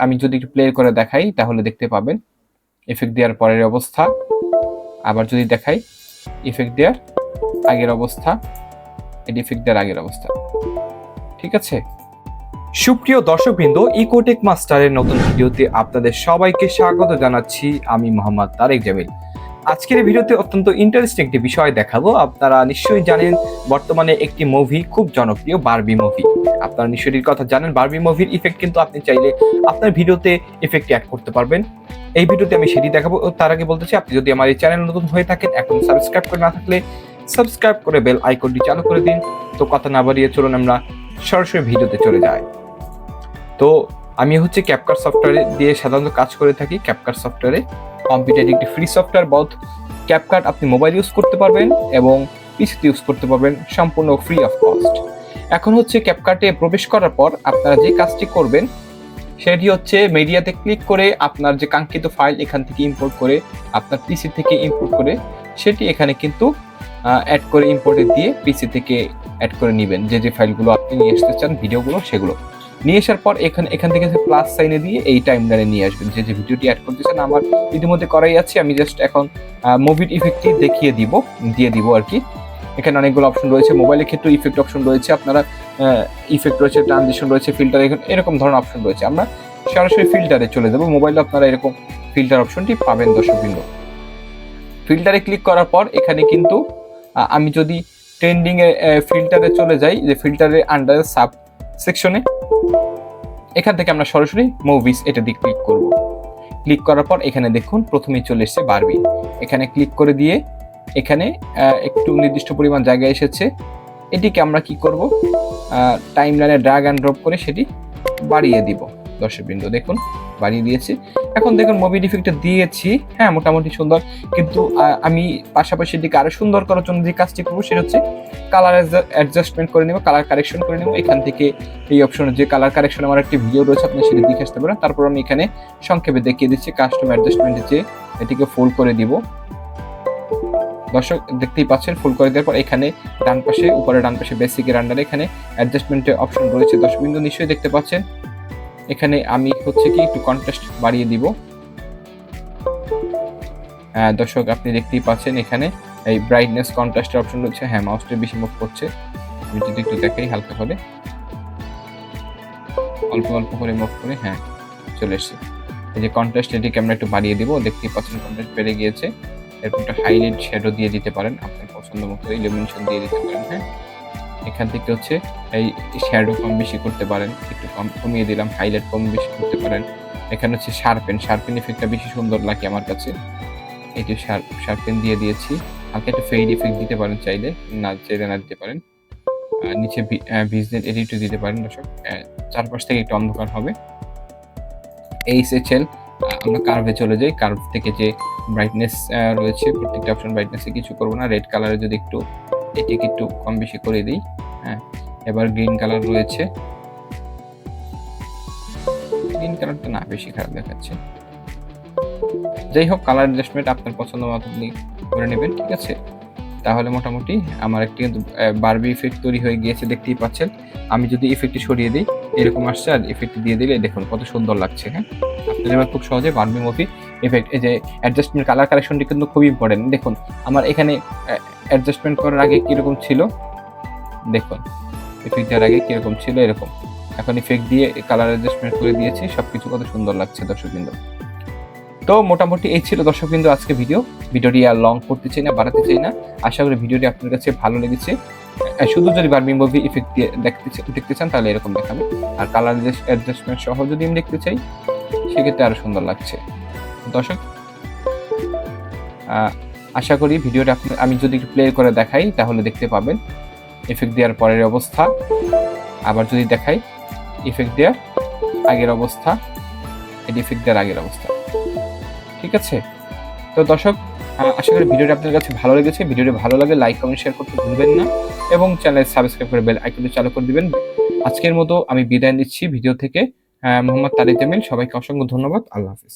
আমি যদি একটু প্লে করে দেখাই তাহলে দেখতে পাবেন ইফেক্ট দেওয়ার পরের অবস্থা। আবার যদি দেখাই ইফেক্ট দেওয়ার আগের অবস্থা, এটি ইফেক্ট দেওয়ার আগের অবস্থা। ঠিক আছে। সুপ্রিয় দর্শকবৃন্দ, ইকোটেক মাস্টারের নতুন ভিডিওতে আপনাদের সবাইকে স্বাগত জানাচ্ছি। আমি মোহাম্মদ তারেক জামিল। আজকের ভিডিওতে অত্যন্ত ইন্টারেস্টিং একটি বিষয় দেখাবো। আপনারা নিশ্চয়ই জানেন বর্তমানে একটি মুভি খুব জনপ্রিয়, বারবি মুভি। আপনারা নিশ্চয়ই কথা জানেন, বারবি মুভির ইফেক্ট কিন্তু আপনি চাইলে আপনার ভিডিওতে ইফেক্ট অ্যাড করতে পারবেন। এই ভিডিওতে আমি সেটি দেখাবো। তার আগে বলতে চাই, আপনি যদি আমার এই চ্যানেল নতুন হয়ে থাকেন, এখন সাবস্ক্রাইব করে না থাকলে সাবস্ক্রাইব করে বেল আইকনটি চালু করে দিন। তো কথা না বাড়িয়ে চলুন আমরা সরাসরি ভিডিওতে চলে যাই। তো আমি ক্যাপকাট সফটওয়্যার দিয়ে সাধারণত কাজ করে থাকি। ক্যাপকাট সফটওয়্যারে কম্পিউটার একটি ফ্রি সফটওয়্যার, বোথ ক্যাপকাট আপনি মোবাইল ইউজ করতে পারবেন এবং পিসিতে ইউজ করতে পারবেন, সম্পূর্ণ ফ্রি অফ কস্ট। এখন ক্যাপকাটে প্রবেশ করার পর আপনারা যে কাজটি করবেন সেটি মিডিয়াতে ক্লিক করে আপনার যে কাঙ্ক্ষিত ফাইল এখান থেকে ইম্পোর্ট করে, আপনার পিসি থেকে ইম্পোর্ট করে সেটি এখানে কিন্তু অ্যাড করে ইম্পোর্টে দিয়ে পিসি থেকে অ্যাড করে নেবেন। যে ফাইলগুলো আপনি নিয়ে আসতে চান, ভিডিওগুলো, সেগুলো নিয়ে আসার পর এখান থেকে প্লাস সাইনে দিয়ে এই টাইমলাইনে নিয়ে আসবেন। যে ভিডিওটি অ্যাড করতে চান আমার ইতিমধ্যে করাই আছে, আমি জাস্ট এখন মুভির ইফেক্টটি দিয়ে দিব আর কি। এখানে অনেকগুলো অপশন রয়েছে, মোবাইলের ক্ষেত্রে ইফেক্ট অপশন রয়েছে, আপনারা ইফেক্ট রয়েছে, ট্রানজিশন রয়েছে, ফিল্টার, এরকম ধরনের অপশন রয়েছে। আমরা সরাসরি ফিল্টারে চলে যাবো। মোবাইলে আপনারা এরকম ফিল্টার অপশনটি পাবেন দর্শকবৃন্দ। ফিল্টারে ক্লিক করার পর এখানে কিন্তু আমি যদি ট্রেন্ডিং এ ফিল্টারে চলে যাই, যে ফিল্টারের আন্ডারে সাব সেকশনে, এখান থেকে আমরা সরাসরি মুভিজ এটা দিয়ে ক্লিক করব। ক্লিক করার পর এখানে দেখুন প্রথমেই চলে এসেছে বারবি। এখানে ক্লিক করে দিয়ে এখানে একটু নির্দিষ্ট পরিমাণ জায়গায় এসেছে। এটিকে আমরা কি করব, টাইমলাইনে ড্র্যাগ অ্যান্ড ড্রপ করে সেটি বাড়িয়ে দিব। দর্শকবৃন্দ দেখুন বাড়িয়ে দিয়েছি। এখন দেখুন মুভির ইফেক্টটা দিয়েছি, হ্যাঁ মোটামুটি সুন্দর, কিন্তু আমি পাশাপাশি এটিকে আরো সুন্দর করার জন্য যে কাজটি করবো সেটা কালার অ্যাডজাস্টমেন্ট করে নেব, কালার কারেকশন করে নেব। এখান থেকে এই অপশনে যে কালার কারেকশন আমার একটি ভিডিও রয়েছে, আপনি সেটি দেখে আসতে পারেন। তারপর আমি এখানে সংক্ষেপে দেখিয়ে দিচ্ছি কাস্টম অ্যাডজাস্টমেন্টে যে এটিকে ফোল্ড করে দিব। দর্শক দেখতেই পাচ্ছেন, ফুল করে দেওয়ার পর এখানে ডান পাশে, উপরে ডান পাশে বেসিকের আন্ডারে এখানে অ্যাডজাস্টমেন্টের অপশন রয়েছে। দর্শকবৃন্দ নিশ্চয়ই দেখতে পাচ্ছেন। এখানে আমি কি একটু কন্ট্রাস্ট বাড়িয়ে দিব। দর্শক আপনি দেখতেই পাচ্ছেন এখানে এই ব্রাইটনেস কন্ট্রাস্টের অপশন রয়েছে। হ্যাঁ মাউসটা বেশি মুভ করছে, আমি যদি একটু দেখাই হালকা করে, অল্প অল্প করে মুভ করে, হ্যাঁ চলে এসেছে। এই যে কন্ট্রাস্ট, এটিকে আমরা একটু বাড়িয়ে দিব। দেখতেই পাচ্ছেন কন্ট্রাস্ট বেড়ে গিয়েছে। এরপর একটা হাইলাইট শ্যাডো দিয়ে দিতে পারেন, আপনার পছন্দ মতো ইলুমিনেশন দিয়ে দিতে পারেন। হ্যাঁ এখান থেকে এই শ্যাডো কম বেশি করতে পারেন, একটু কমিয়ে দিলাম, হাইলাইট কম বেশি করতে পারেন। এখানে শার্পেন ইফেক্টটা বেশি সুন্দর লাগে আমার কাছে। এই যে শার্পেন দিয়ে দিয়েছি। হালকা একটু ফেড ইফেক্ট দিতে পারেন, চাইলে না দিতে পারেন। নিচে ভিজনেট এডিটও দিতে পারেন। দর্শক চারপাশ থেকে একটু অন্ধকার হবে। এইচএল আমরা কার্ভে চলে যাই। কার্ভ থেকে যে ব্রাইটনেস রয়েছে, প্রত্যেকটা অপশন ব্রাইটনেসে কিছু করবো না, রেড কালারে যদি এটিকে একটু কম বেশি করে দিই। হ্যাঁ এবার গ্রিন কালার রয়েছে, গ্রিন কালারটা না বেশি খারাপ দেখাচ্ছে। যাই হোক, কালার অ্যাডজাস্টমেন্ট আপনার পছন্দ মতো আপনি করে নেবেন। ঠিক আছে, তাহলে মোটামুটি আমার একটি কিন্তু বারবি ইফেক্ট তৈরি হয়ে গিয়েছে, দেখতেই পাচ্ছেন। আমি যদি ইফেক্টটি সরিয়ে দিই এরকম আসছে, আর ইফেক্টটি দিয়ে দিলে দেখুন কত সুন্দর লাগছে। হ্যাঁ আপনারা এবার খুব সহজে বারবি মুভি ইফেক্ট, এই যে অ্যাডজাস্টমেন্ট, কালার কারেকশনটি কিন্তু খুবই ইম্পর্টেন্ট। দেখুন আমার এখানে অ্যাডজাস্টমেন্ট করার আগে কিরকম ছিল, দেখুন ইফেক্ট দেওয়ার আগে কিরকম ছিল, এরকম। এখন ইফেক্ট দিয়ে কালার অ্যাডজাস্টমেন্ট করে দিয়েছি, সবকিছু কত সুন্দর লাগছে দর্শকবৃন্দ। তো মোটামুটি এই ছিল দর্শকবৃন্দ আজকে ভিডিওটি আর লং করতে চাই না, বাড়াতে চাই না। আশা করি ভিডিওটি আপনার কাছে ভালো লেগেছে। শুধু যদি বারবি মুভি ইফেক্ট দিয়ে দেখতে চান তাহলে এরকম দেখাবে, আর কালার অ্যাডজাস্টমেন্ট সহ যদি আমি দেখতে চাই সেক্ষেত্রে আরো সুন্দর লাগছে। দর্শক আশা করি ভিডিওটা আমি যদি একটু প্লে করে দেখাই তাহলে দেখতে পাবেন ইফেক্ট দেওয়ার পরের অবস্থা। আবার যদি দেখাই ইফেক্ট দেওয়ার আগের অবস্থা, এটি ইফেক্ট দেওয়ার আগের অবস্থা। ঠিক আছে, তো দর্শক আশা করি ভিডিওটি আপনার কাছে ভালো লেগেছে। ভিডিওটি ভালো লাগে লাইক কমেন্ট শেয়ার করতে ভুলবেন না, এবং চ্যানেল সাবস্ক্রাইব করে বেল আইকনটি চালু করে দিবেন। আজকের মতো আমি বিদায় নিচ্ছি ভিডিও থেকে। মোহাম্মদ তারেক জামিল, সবাইকে অসংখ্য ধন্যবাদ। আল্লাহ হাফিজ।